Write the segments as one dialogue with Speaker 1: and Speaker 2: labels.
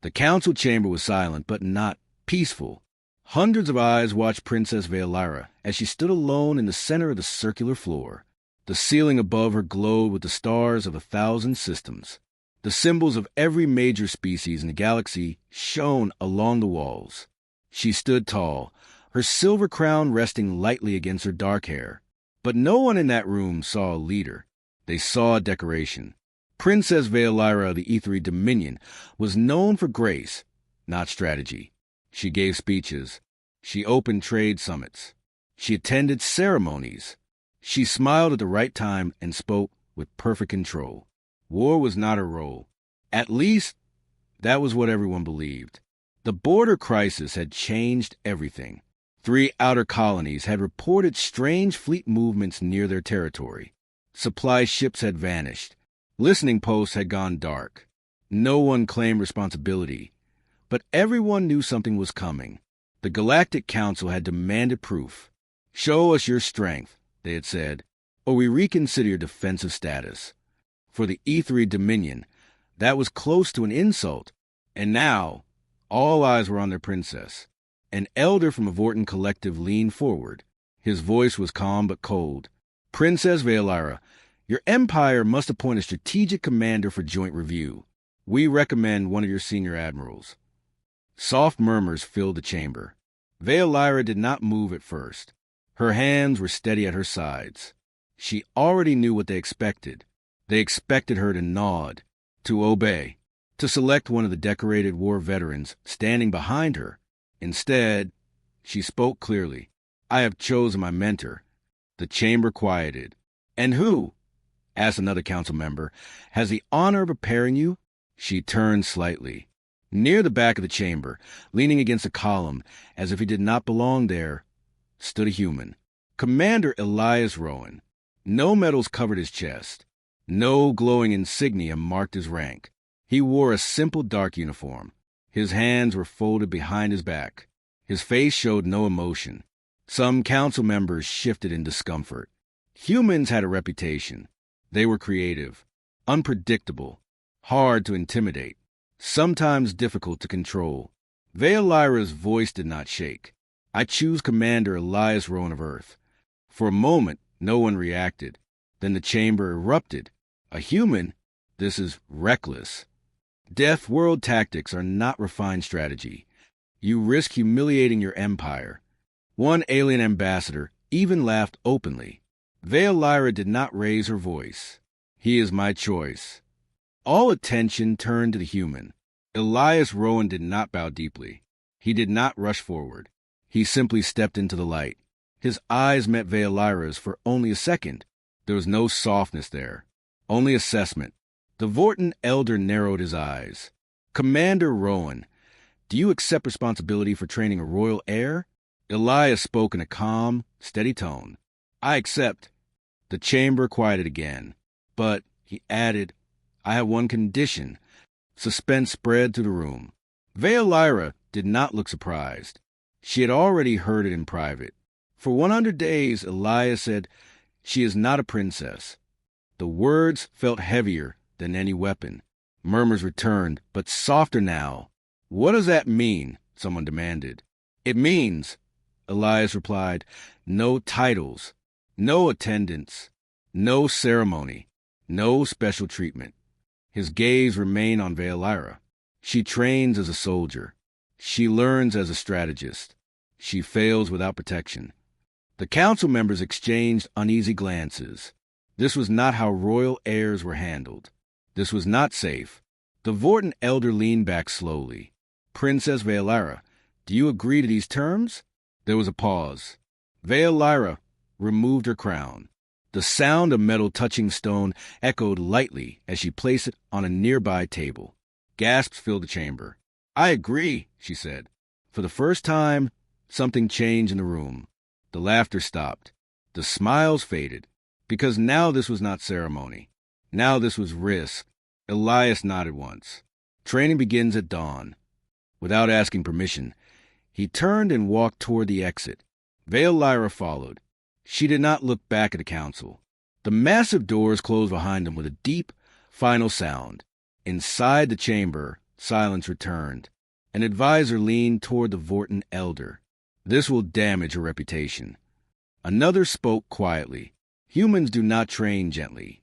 Speaker 1: The council chamber was silent, but not peaceful. Hundreds of eyes watched Princess Veolyra as she stood alone in the center of the circular floor. The ceiling above her glowed with the stars of 1,000 systems. The symbols of every major species in the galaxy shone along the walls. She stood tall, her silver crown resting lightly against her dark hair. But no one in that room saw a leader. They saw a decoration. Princess Veolyra of the Aethery Dominion was known for grace, not strategy. She gave speeches. She opened trade summits. She attended ceremonies. She smiled at the right time and spoke with perfect control. War was not her role. At least, that was what everyone believed. The border crisis had changed everything. 3 outer colonies had reported strange fleet movements near their territory. Supply ships had vanished. Listening posts had gone dark. No one claimed responsibility. But everyone knew something was coming. The Galactic Council had demanded proof. "Show us your strength," they had said, "or we reconsider your defensive status." For the Aethery Dominion, that was close to an insult. And now, all eyes were on their princess. An elder from a Vorten collective leaned forward. His voice was calm but cold. "Princess Veolyra, your empire must appoint a strategic commander for joint review. We recommend one of your senior admirals." Soft murmurs filled the chamber. Veolyra did not move at first. Her hands were steady at her sides. She already knew what they expected. They expected her to nod, to obey, to select one of the decorated war veterans standing behind her. Instead, she spoke clearly. "I have chosen my mentor." The chamber quieted. "And who?" asked another council member. "Has the honor of preparing you?" She turned slightly. Near the back of the chamber, leaning against a column as if he did not belong there, stood a human. Commander Elias Rowan. No medals covered his chest. No glowing insignia marked his rank. He wore a simple dark uniform. His hands were folded behind his back. His face showed no emotion. Some council members shifted in discomfort. Humans had a reputation. They were creative, unpredictable, hard to intimidate, sometimes difficult to control. Veolyra's voice did not shake. "I choose Commander Elias Rowan of Earth." For a moment, no one reacted. Then the chamber erupted. "A human? This is reckless." Deathworld tactics are not refined strategy. You risk humiliating your empire. One alien ambassador even laughed openly. Veolyra did not raise her voice. "He is my choice." All attention turned to the human. Elias Rowan did not bow deeply. He did not rush forward. He simply stepped into the light. His eyes met Veolyra's for only a second. There was no softness there, only assessment. The Vorten elder narrowed his eyes. "Commander Rowan, do you accept responsibility for training a royal heir?" Elias spoke in a calm, steady tone. "I accept." The chamber quieted again. "But," he added, "I have one condition." Suspense spread through the room. Veolyra did not look surprised. She had already heard it in private. For 100 days, Elias said, "She is not a princess." The words felt heavier than any weapon. Murmurs returned, but softer now. "What does that mean?" someone demanded. "It means," Elias replied, "no titles, no attendance, no ceremony, no special treatment." His gaze remained on Veolyra. She trains as a soldier. She learns as a strategist. She fails without protection. The council members exchanged uneasy glances. This was not how royal heirs were handled. This was not safe. The Vorten elder leaned back slowly. "Princess Veolyra, do you agree to these terms?" There was a pause. Veolyra removed her crown. The sound of metal touching stone echoed lightly as she placed it on a nearby table. Gasps filled the chamber. "I agree," she said. For the first time, something changed in the room. The laughter stopped. The smiles faded. Because now this was not ceremony. Now this was risk. Elias nodded once. "Training begins at dawn." Without asking permission, he turned and walked toward the exit. Veolyra followed. She did not look back at the council. The massive doors closed behind them with a deep, final sound. Inside the chamber, Silence returned. An advisor leaned toward the Vorton elder. This will damage her reputation. Another spoke quietly. Humans do not train gently.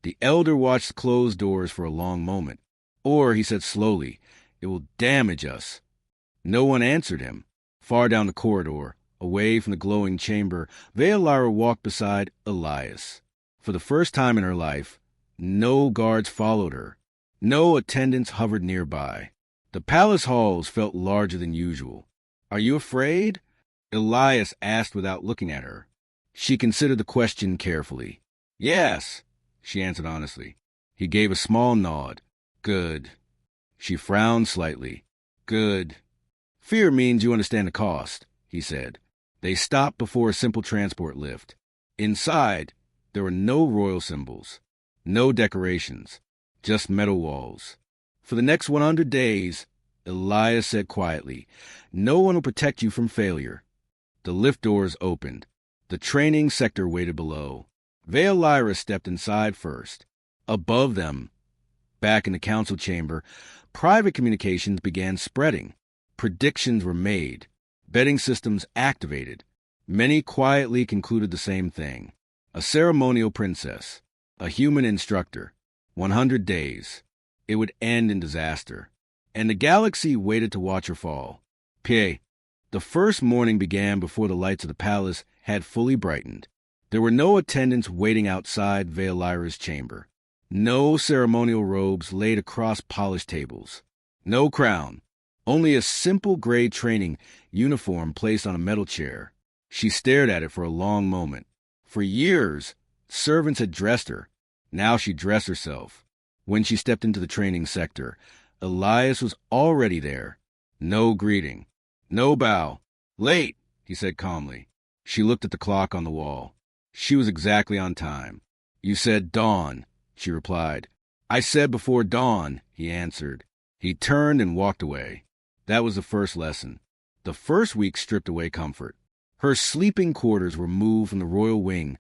Speaker 1: The elder watched closed doors for a long moment. Or, he said slowly, it will damage us. No one answered him. Far down the corridor, away from the glowing chamber, Veolara walked beside Elias. For the first time in her life, no guards followed her. No attendants hovered nearby. The palace halls felt larger than usual. Are you afraid? Elias asked without looking at her. She considered the question carefully. Yes, she answered honestly. He gave a small nod. Good. She frowned slightly. Good. Fear means you understand the cost, he said. They stopped before a simple transport lift. Inside, there were no royal symbols, no decorations, just metal walls. For the next 100 days, Elias said quietly, no one will protect you from failure. The lift doors opened. The training sector waited below. Veolara stepped inside first. Above them, back in the council chamber, private communications began spreading. Predictions were made. Betting systems activated. Many quietly concluded the same thing. A ceremonial princess. A human instructor. 100 days. It would end in disaster. And the galaxy waited to watch her fall. Pie. The first morning began before the lights of the palace had fully brightened. There were no attendants waiting outside Veolara's chamber. No ceremonial robes laid across polished tables. No crown. Only a simple gray training uniform placed on a metal chair. She stared at it for a long moment. For years, servants had dressed her. Now she dressed herself. When she stepped into the training sector, Elias was already there. No greeting. No bow. Late, he said calmly. She looked at the clock on the wall. She was exactly on time. You said dawn, she replied. I said before dawn, he answered. He turned and walked away. That was the first lesson. The first week stripped away comfort. Her sleeping quarters were moved from the royal wing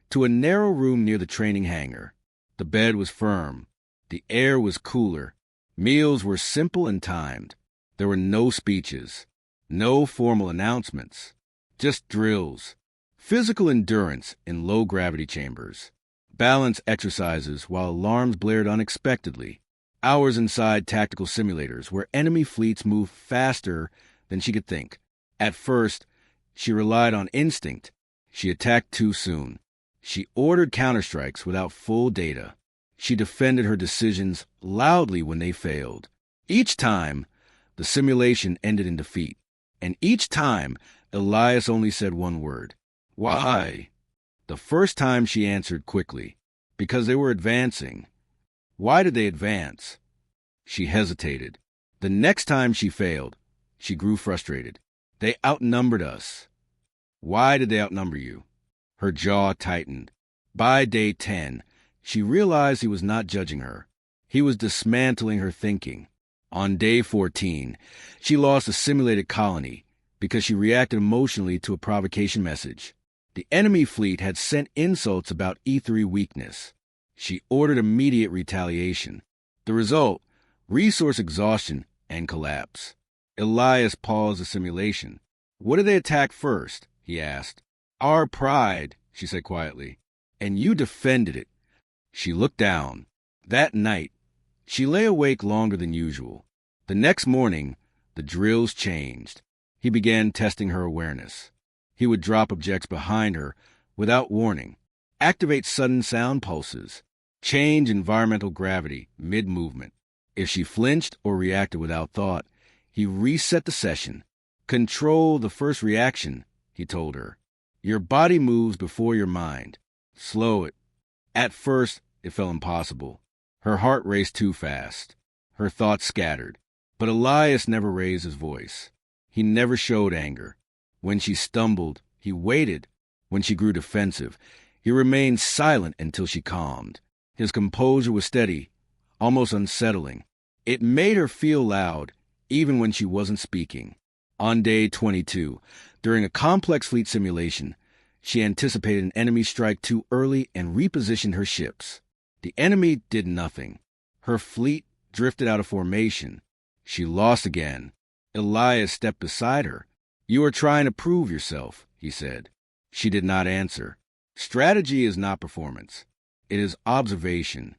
Speaker 1: to a narrow room near the training hangar. The bed was firm. The air was cooler. Meals were simple and timed. There were no speeches, no formal announcements, just drills, physical endurance in low-gravity chambers, balance exercises while alarms blared unexpectedly, hours inside tactical simulators where enemy fleets moved faster than she could think. At first, she relied on instinct. She attacked too soon. She ordered counterstrikes without full data. She defended her decisions loudly when they failed. Each time, the simulation ended in defeat. And each time, Elias only said one word. Why? The first time she answered quickly. Because they were advancing. Why did they advance? She hesitated. The next time she failed, she grew frustrated. They outnumbered us. Why did they outnumber you? Her jaw tightened. By day 10, she realized he was not judging her. He was dismantling her thinking. On day 14, she lost a simulated colony because she reacted emotionally to a provocation message. The enemy fleet had sent insults about E3 weakness. She ordered immediate retaliation. The result, resource exhaustion and collapse. Elias paused the simulation. What did they attack first? He asked. Our pride, she said quietly. And you defended it. She looked down. That night, she lay awake longer than usual. The next morning, the drills changed. He began testing her awareness. He would drop objects behind her without warning, activate sudden sound pulses, change environmental gravity mid-movement. If she flinched or reacted without thought, he reset the session. Control the first reaction, he told her. Your body moves before your mind. Slow it. At first, it felt impossible. Her heart raced too fast. Her thoughts scattered. But Elias never raised his voice. He never showed anger. When she stumbled, he waited. When she grew defensive, he remained silent until she calmed. His composure was steady, almost unsettling. It made her feel loud, even when she wasn't speaking. On day 22, during a complex fleet simulation, she anticipated an enemy strike too early and repositioned her ships. The enemy did nothing. Her fleet drifted out of formation. She lost again. Elias stepped beside her. "You are trying to prove yourself," he said. She did not answer. "Strategy is not performance. It is observation."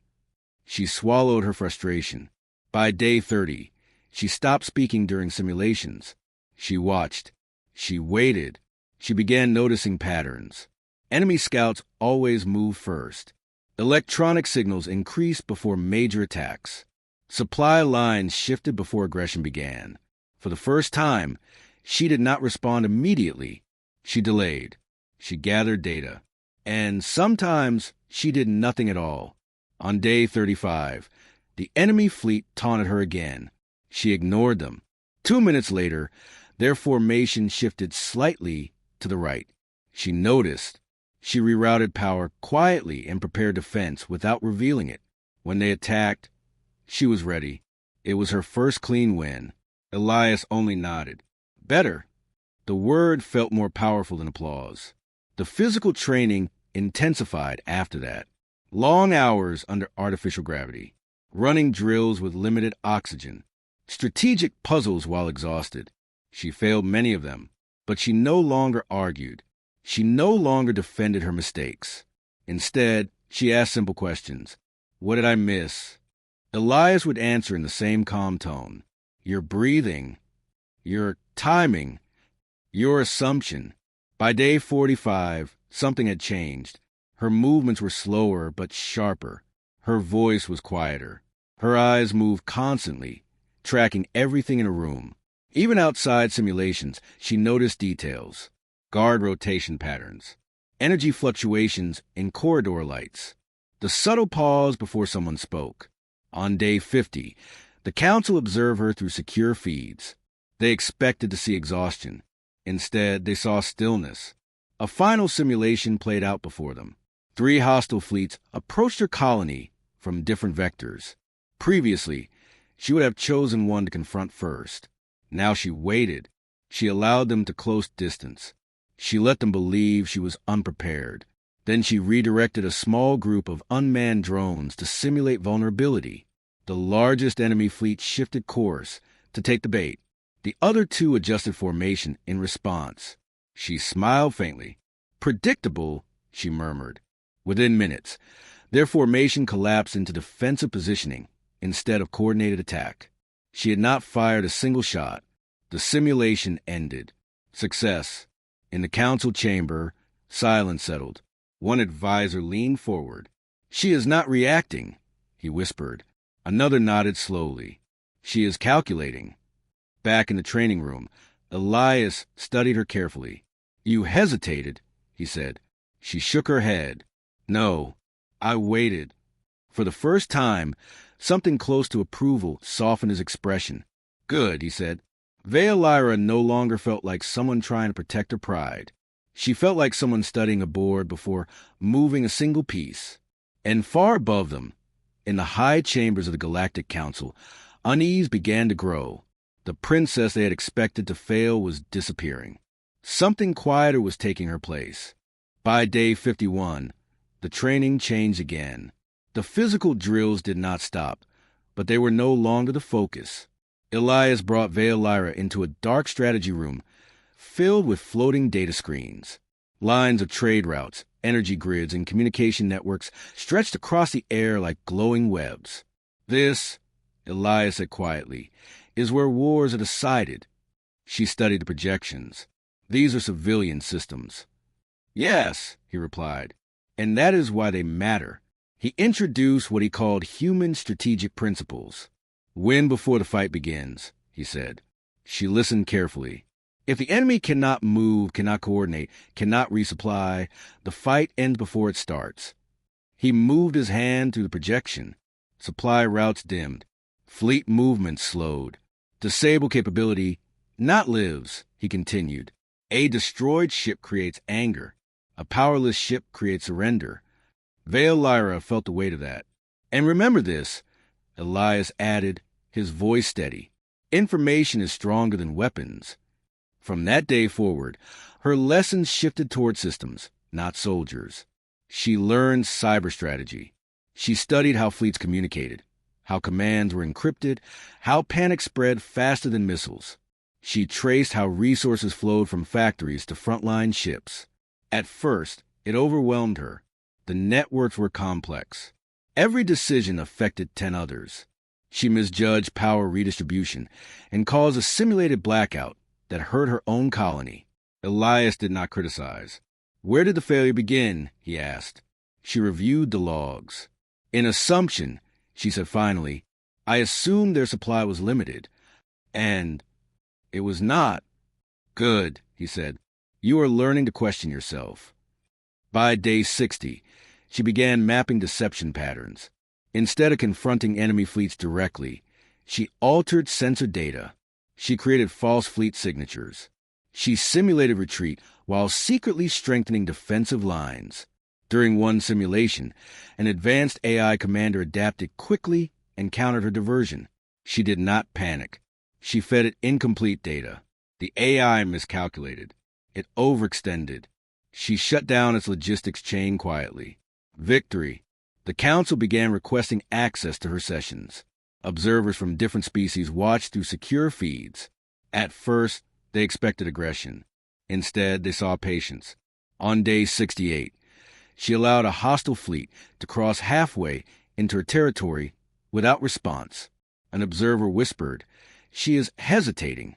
Speaker 1: She swallowed her frustration. By day 30, she stopped speaking during simulations. She watched. She waited. She began noticing patterns. Enemy scouts always moved first. Electronic signals increased before major attacks. Supply lines shifted before aggression began. For the first time, she did not respond immediately. She delayed. She gathered data. And sometimes she did nothing at all. On day 35, the enemy fleet taunted her again. She ignored them. 2 minutes later, their formation shifted slightly to the right. She noticed. She rerouted power quietly and prepared defense without revealing it. When they attacked, she was ready. It was her first clean win. Elias only nodded. Better. The word felt more powerful than applause. The physical training intensified after that. Long hours under artificial gravity. Running drills with limited oxygen. Strategic puzzles while exhausted. She failed many of them, but she no longer argued. She no longer defended her mistakes. Instead, she asked simple questions. What did I miss? Elias would answer in the same calm tone. Your breathing, your timing, your assumption. By day 45, something had changed. Her movements were slower but sharper. Her voice was quieter. Her eyes moved constantly, tracking everything in a room. Even outside simulations, she noticed details. Guard rotation patterns, energy fluctuations in corridor lights, the subtle pause before someone spoke. On day 50, the council observed her through secure feeds. They expected to see exhaustion. Instead, they saw stillness. A final simulation played out before them. 3 hostile fleets approached her colony from different vectors. Previously, she would have chosen one to confront first. Now she waited. She allowed them to close distance. She let them believe she was unprepared. Then she redirected a small group of unmanned drones to simulate vulnerability. The largest enemy fleet shifted course to take the bait. The other 2 adjusted formation in response. She smiled faintly. Predictable, she murmured. Within minutes, their formation collapsed into defensive positioning instead of coordinated attack. She had not fired a single shot. The simulation ended. Success. In the council chamber, silence settled. One advisor leaned forward. She is not reacting, he whispered. Another nodded slowly. She is calculating. Back in the training room, Elias studied her carefully. You hesitated, he said. She shook her head. No, I waited. For the first time, something close to approval softened his expression. Good, he said. Veolyra no longer felt like someone trying to protect her pride. She felt like someone studying a board before moving a single piece. And far above them, in the high chambers of the Galactic Council, unease began to grow. The princess they had expected to fail was disappearing. Something quieter was taking her place. By day 51, the training changed again. The physical drills did not stop, but they were no longer the focus. Elias brought Veolyra into a dark strategy room filled with floating data screens. Lines of trade routes, energy grids, and communication networks stretched across the air like glowing webs. This, Elias said quietly, is where wars are decided. She studied the projections. These are civilian systems. Yes, he replied, and that is why they matter. He introduced what he called human strategic principles. Win before the fight begins, he said. She listened carefully. If the enemy cannot move, cannot coordinate, cannot resupply, the fight ends before it starts. He moved his hand through the projection. Supply routes dimmed. Fleet movement slowed. Disable capability not lives, he continued. A destroyed ship creates anger. A powerless ship creates surrender. Veolyra felt the weight of that. And remember this, Elias added, his voice steady. Information is stronger than weapons. From that day forward, her lessons shifted toward systems, not soldiers. She learned cyber strategy. She studied how fleets communicated, how commands were encrypted, how panic spread faster than missiles. She traced how resources flowed from factories to frontline ships. At first, it overwhelmed her. The networks were complex. Every decision affected 10 others. She misjudged power redistribution and caused a simulated blackout that hurt her own colony. Elias did not criticize. "Where did the failure begin?" he asked. She reviewed the logs. "In assumption," she said finally, "I assumed their supply was limited. And it was not." "Good," he said. "You are learning to question yourself." By day 60, she began mapping deception patterns. Instead of confronting enemy fleets directly, she altered sensor data. She created false fleet signatures. She simulated retreat while secretly strengthening defensive lines. During one simulation, an advanced AI commander adapted quickly and countered her diversion. She did not panic. She fed it incomplete data. The AI miscalculated. It overextended. She shut down its logistics chain quietly. Victory. The Council began requesting access to her sessions. Observers from different species watched through secure feeds. At first, they expected aggression. Instead, they saw patience. On day 68, she allowed a hostile fleet to cross halfway into her territory without response. An observer whispered, "She is hesitating."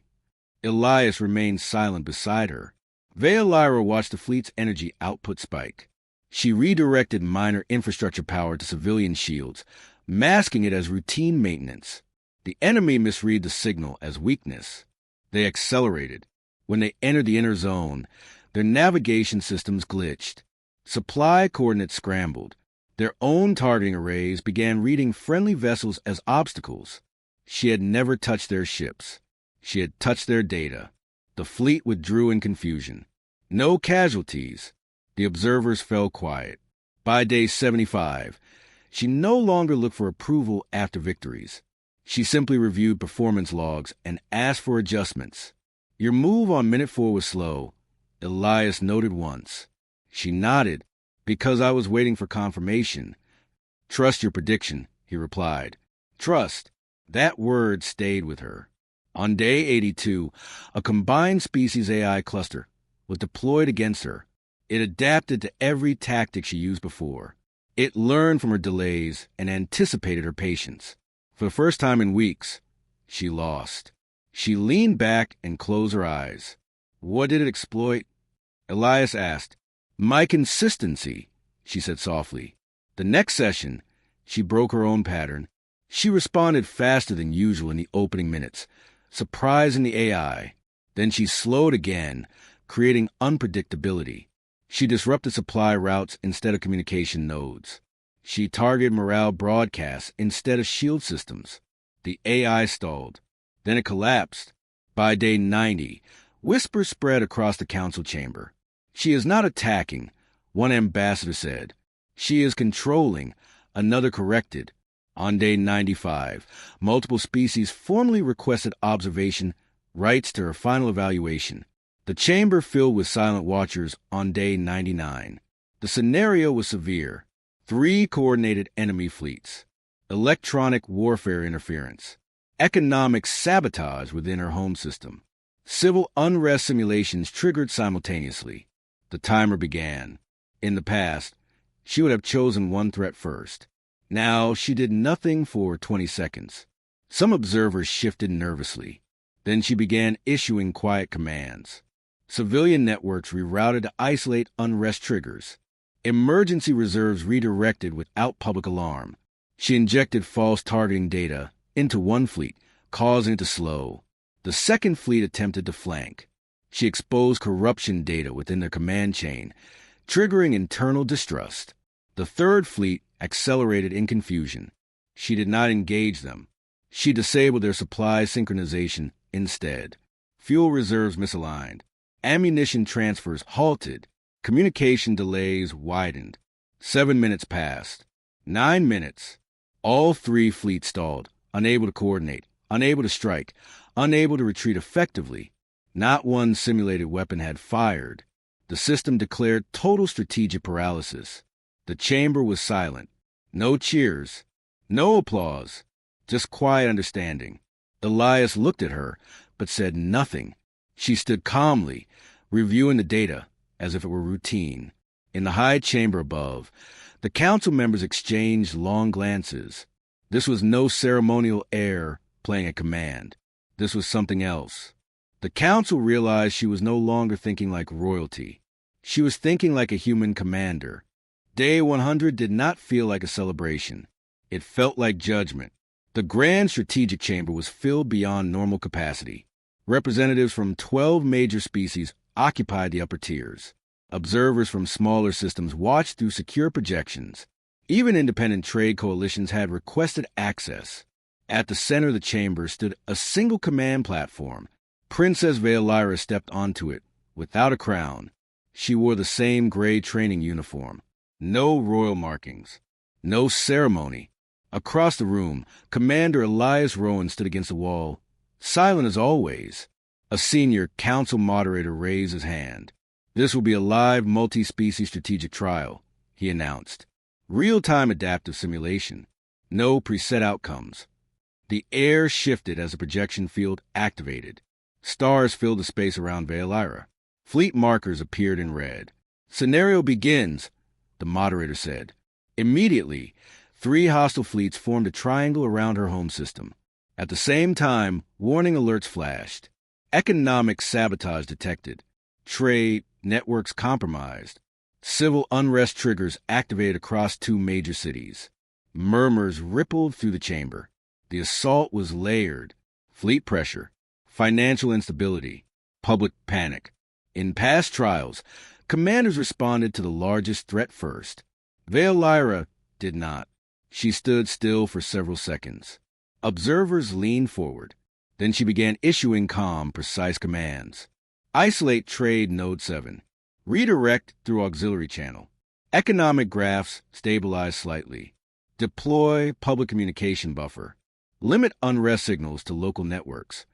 Speaker 1: Elias remained silent beside her. Veolyra watched the fleet's energy output spike. She redirected minor infrastructure power to civilian shields, masking it as routine maintenance. The enemy misread the signal as weakness. They accelerated. When they entered the inner zone, their navigation systems glitched. Supply coordinates scrambled. Their own targeting arrays began reading friendly vessels as obstacles. She had never touched their ships. She had touched their data. The fleet withdrew in confusion. No casualties. The observers fell quiet. By day 75, she no longer looked for approval after victories. She simply reviewed performance logs and asked for adjustments. "Your move on minute 4 was slow," Elias noted once. She nodded. "Because I was waiting for confirmation." "Trust your prediction," he replied. Trust. That word stayed with her. On day 82, a combined species AI cluster was deployed against her. It adapted to every tactic she used before. It learned from her delays and anticipated her patience. For the first time in weeks, she lost. She leaned back and closed her eyes. What did it exploit? Elias asked. My consistency, she said softly. The next session, she broke her own pattern. She responded faster than usual in the opening minutes, surprising the AI. Then she slowed again, creating unpredictability. She disrupted supply routes instead of communication nodes. She targeted morale broadcasts instead of shield systems. The AI stalled. Then it collapsed. By day 90, whispers spread across the council chamber. She is not attacking, one ambassador said. She is controlling, another corrected. On day 95, multiple species formally requested observation rights to her final evaluation. The chamber filled with silent watchers on day 99. The scenario was severe. 3 coordinated enemy fleets, electronic warfare interference, economic sabotage within her home system, civil unrest simulations triggered simultaneously. The timer began. In the past, she would have chosen one threat first. Now she did nothing for 20 seconds. Some observers shifted nervously. Then she began issuing quiet commands. Civilian networks rerouted to isolate unrest triggers. Emergency reserves redirected without public alarm. She injected false targeting data into one fleet, causing it to slow. The second fleet attempted to flank. She exposed corruption data within their command chain, triggering internal distrust. The third fleet accelerated in confusion. She did not engage them. She disabled their supply synchronization instead. Fuel reserves misaligned. Ammunition transfers halted. Communication delays widened. 7 minutes passed. 9 minutes. All 3 fleets stalled, unable to coordinate, unable to strike, unable to retreat effectively. Not one simulated weapon had fired. The system declared total strategic paralysis. The chamber was silent. No cheers. No applause. Just quiet understanding. Elias looked at her, but said nothing. She stood calmly, reviewing the data as if it were routine. In the high chamber above, the council members exchanged long glances. This was no ceremonial heir playing a command. This was something else. The council realized she was no longer thinking like royalty. She was thinking like a human commander. Day 100 did not feel like a celebration. It felt like judgment. The Grand Strategic Chamber was filled beyond normal capacity. Representatives from 12 major species occupied the upper tiers. Observers from smaller systems watched through secure projections. Even independent trade coalitions had requested access. At the center of the chamber stood a single command platform. Princess Veolyra stepped onto it, without a crown. She wore the same gray training uniform. No royal markings. No ceremony. Across the room, Commander Elias Rowan stood against the wall, silent as always. A senior council moderator raised his hand. "This will be a live multi-species strategic trial," he announced. Real-time adaptive simulation. No preset outcomes. The air shifted as the projection field activated. Stars filled the space around Veolyra. Fleet markers appeared in red. "Scenario begins," the moderator said. Immediately, 3 hostile fleets formed a triangle around her home system. At the same time, warning alerts flashed. Economic sabotage detected. Trade networks compromised. Civil unrest triggers activated across 2 major cities. Murmurs rippled through the chamber. The assault was layered. Fleet pressure, financial instability, public panic. In past trials, commanders responded to the largest threat first. Veolyra did not. She stood still for several seconds. Observers leaned forward. Then she began issuing calm, precise commands. Isolate trade node 7. Redirect through auxiliary channel. Economic graphs stabilize slightly. Deploy public communication buffer. Limit unrest signals to local networks.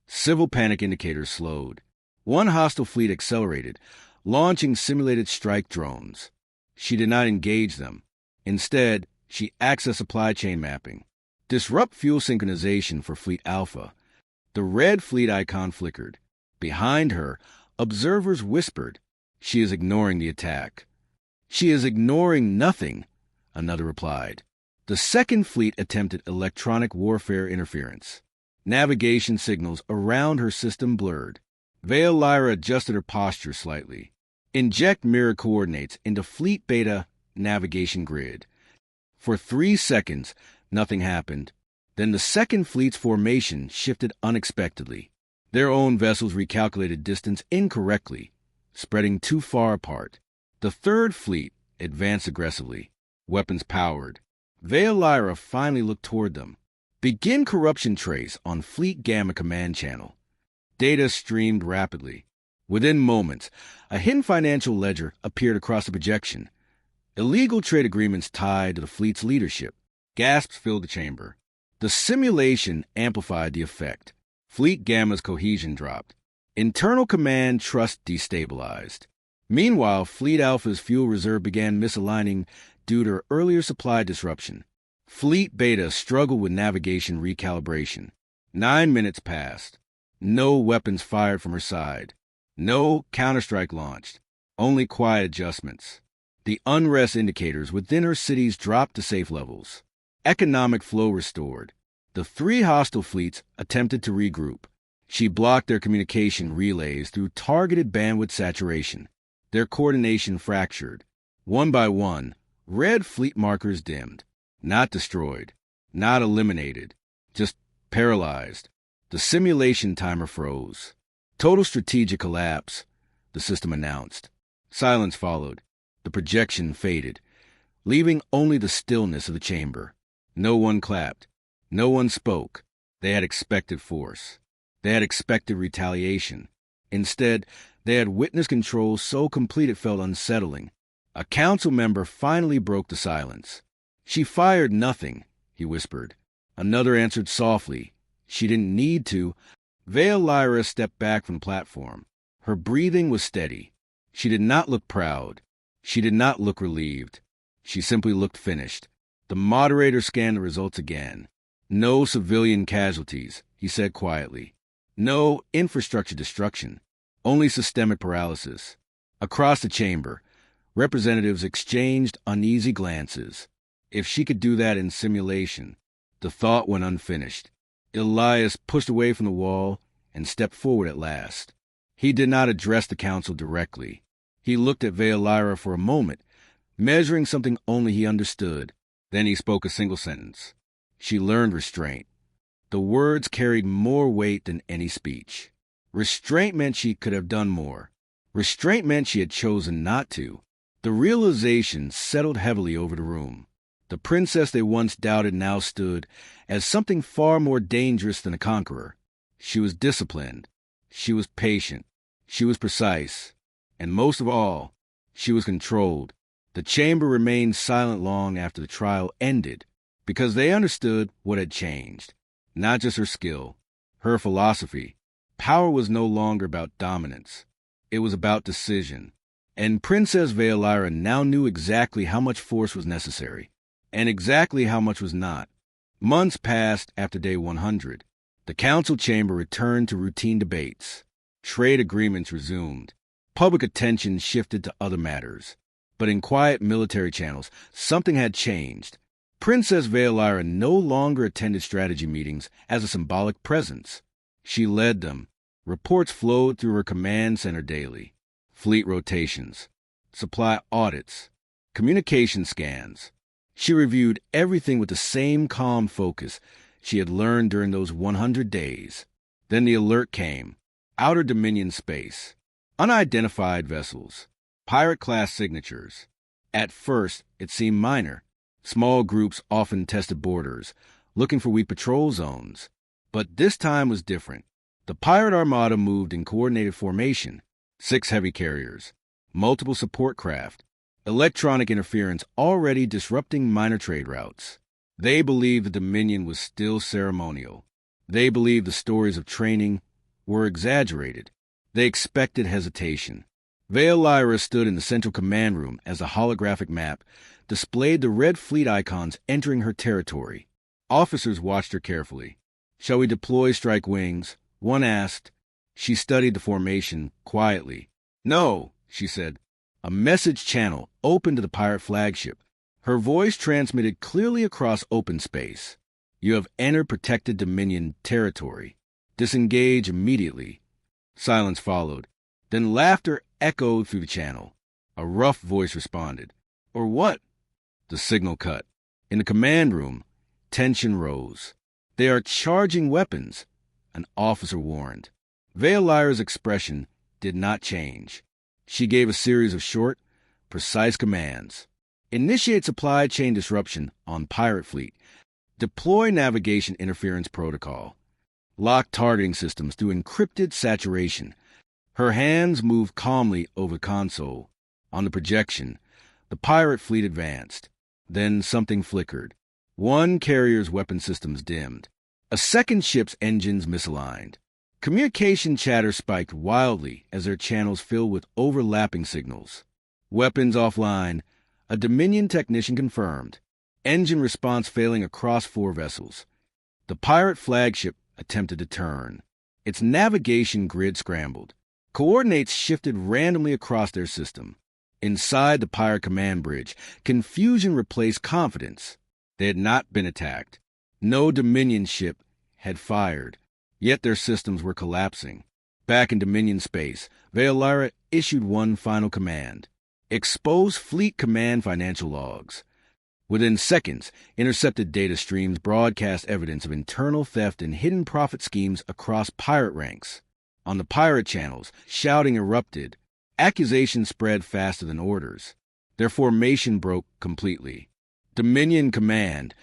Speaker 1: Civil panic indicators slowed. 1 hostile fleet accelerated, launching simulated strike drones. She did not engage them. Instead, she accessed supply chain mapping. Disrupt fuel synchronization for Fleet Alpha. The red fleet icon flickered. Behind her, observers whispered, "She is ignoring the attack." "She is ignoring nothing," another replied. The second fleet attempted electronic warfare interference. Navigation signals around her system blurred. Veolyra adjusted her posture slightly. Inject mirror coordinates into Fleet Beta navigation grid. For 3 seconds, nothing happened. Then the second fleet's formation shifted unexpectedly. Their own vessels recalculated distance incorrectly, spreading too far apart. The third fleet advanced aggressively, weapons powered. Veolyra finally looked toward them. Begin corruption trace on Fleet Gamma command channel. Data streamed rapidly. Within moments, a hidden financial ledger appeared across the projection. Illegal trade agreements tied to the fleet's leadership. Gasps filled the chamber. The simulation amplified the effect. Fleet Gamma's cohesion dropped. Internal command trust destabilized. Meanwhile, Fleet Alpha's fuel reserve began misaligning due to earlier supply disruption. Fleet Beta struggled with navigation recalibration. 9 minutes passed. No weapons fired from her side. No counterstrike launched. Only quiet adjustments. The unrest indicators within her cities dropped to safe levels. Economic flow restored. The 3 hostile fleets attempted to regroup. She blocked their communication relays through targeted bandwidth saturation. Their coordination fractured. One by one, red fleet markers dimmed. Not destroyed. Not eliminated. Just paralyzed. The simulation timer froze. Total strategic collapse, the system announced. Silence followed. The projection faded, leaving only the stillness of the chamber. No one clapped. No one spoke. They had expected force. They had expected retaliation. Instead, they had witnessed control so complete it felt unsettling. A council member finally broke the silence. "She fired nothing," he whispered. Another answered softly. "She didn't need to." Veolyra stepped back from the platform. Her breathing was steady. She did not look proud. She did not look relieved. She simply looked finished. The moderator scanned the results again. No civilian casualties, he said quietly. No infrastructure destruction, only systemic paralysis. Across the chamber, representatives exchanged uneasy glances. If she could do that in simulation, the thought went unfinished. Elias pushed away from the wall and stepped forward at last. He did not address the council directly. He looked at Veolyra for a moment, measuring something only he understood. Then he spoke a single sentence. She learned restraint. The words carried more weight than any speech. Restraint meant she could have done more. Restraint meant she had chosen not to. The realization settled heavily over the room. The princess they once doubted now stood as something far more dangerous than a conqueror. She was disciplined. She was patient. She was precise. And most of all, she was controlled. The chamber remained silent long after the trial ended, because they understood what had changed. Not just her skill, her philosophy. Power was no longer about dominance. It was about decision. And Princess Veolyra now knew exactly how much force was necessary, and exactly how much was not. Months passed after day 100. The council chamber returned to routine debates. Trade agreements resumed. Public attention shifted to other matters. But in quiet military channels, something had changed. Princess Veolyra no longer attended strategy meetings as a symbolic presence. She led them. Reports flowed through her command center daily. Fleet rotations, supply audits, communication scans. She reviewed everything with the same calm focus she had learned during those 100 days. Then the alert came. Outer Dominion space. Unidentified vessels. Pirate-class signatures. At first, it seemed minor. Small groups often tested borders, looking for weak patrol zones. But this time was different. The pirate armada moved in coordinated formation. 6 heavy carriers, multiple support craft, electronic interference already disrupting minor trade routes. They believed the Dominion was still ceremonial. They believed the stories of training were exaggerated. They expected hesitation. Veolyra stood in the central command room as a holographic map displayed the red fleet icons entering her territory. Officers watched her carefully. "Shall we deploy strike wings?" one asked. She studied the formation quietly. "No," she said. A message channel opened to the pirate flagship. Her voice transmitted clearly across open space. "You have entered protected Dominion territory. Disengage immediately." Silence followed. Then laughter echoed through the channel. A rough voice responded. "Or what?" The signal cut. In the command room, tension rose. "They are charging weapons," an officer warned. Veolyra's expression did not change. She gave a series of short, precise commands. Initiate supply chain disruption on pirate fleet. Deploy navigation interference protocol. Lock targeting systems through encrypted saturation. Her hands moved calmly over the console. On the projection, the pirate fleet advanced. Then something flickered. One carrier's weapon systems dimmed. A second ship's engines misaligned. Communication chatter spiked wildly as their channels filled with overlapping signals. Weapons offline. A Dominion technician confirmed. Engine response failing across 4 vessels. The pirate flagship attempted to turn. Its navigation grid scrambled. Coordinates shifted randomly across their system. Inside the pirate command bridge, confusion replaced confidence. They had not been attacked. No Dominion ship had fired. Yet their systems were collapsing. Back in Dominion space, Veolyra issued one final command. Expose fleet command financial logs. Within seconds, intercepted data streams broadcast evidence of internal theft and hidden profit schemes across pirate ranks. On the pirate channels, shouting erupted. Accusations spread faster than orders. Their formation broke completely. Dominion command.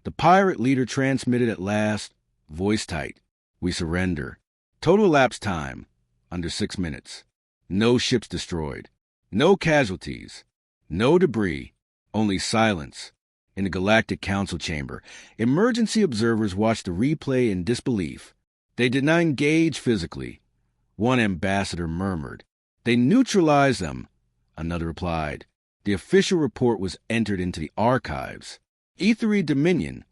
Speaker 1: The pirate leader transmitted at last, voice tight. "We surrender." Total elapsed time, under 6 minutes. No ships destroyed. No casualties. No debris. Only silence. In the Galactic Council chamber, emergency observers watched the replay in disbelief. They did not engage physically. One ambassador murmured. "They neutralized them," another replied. The official report was entered into the archives. Ethery Dominion,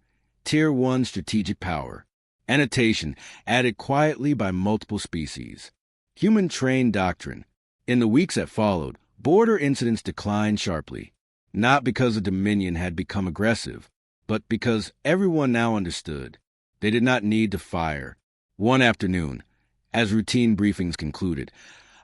Speaker 1: Tier 1 strategic power. Annotation added quietly by multiple species. Human trained doctrine. In the weeks that followed, border incidents declined sharply, not because the Dominion had become aggressive, but because everyone now understood. They did not need to fire. One afternoon, as routine briefings concluded,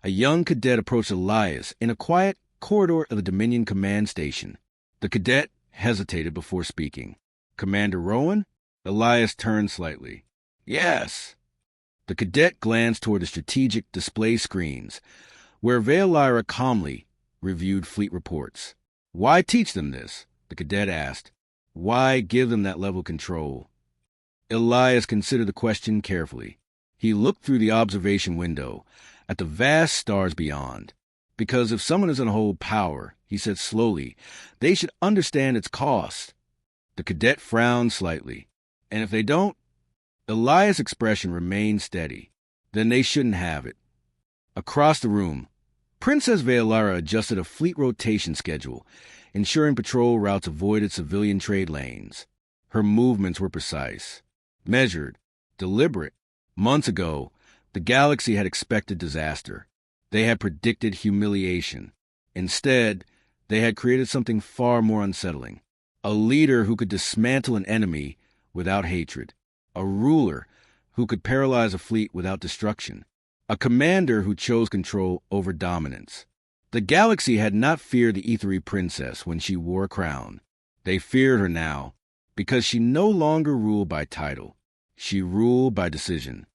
Speaker 1: a young cadet approached Elias in a quiet corridor of the Dominion command station. The cadet hesitated before speaking. "Commander Rowan?" Elias turned slightly. "Yes." The cadet glanced toward the strategic display screens, where Veolyra calmly reviewed fleet reports. "Why teach them this?" the cadet asked. "Why give them that level of control?" Elias considered the question carefully. He looked through the observation window at the vast stars beyond. "Because if someone is going to hold power," he said slowly, "they should understand its cost." The cadet frowned slightly. "And if they don't?" Elias' expression remained steady. "Then they shouldn't have it." Across the room, Princess Veolyra adjusted a fleet rotation schedule, ensuring patrol routes avoided civilian trade lanes. Her movements were precise, measured, deliberate. Months ago, the galaxy had expected disaster. They had predicted humiliation. Instead, they had created something far more unsettling. A leader who could dismantle an enemy without hatred. A ruler who could paralyze a fleet without destruction. A commander who chose control over dominance. The galaxy had not feared the ethery princess when she wore a crown. They feared her now, because she no longer ruled by title. She ruled by decision.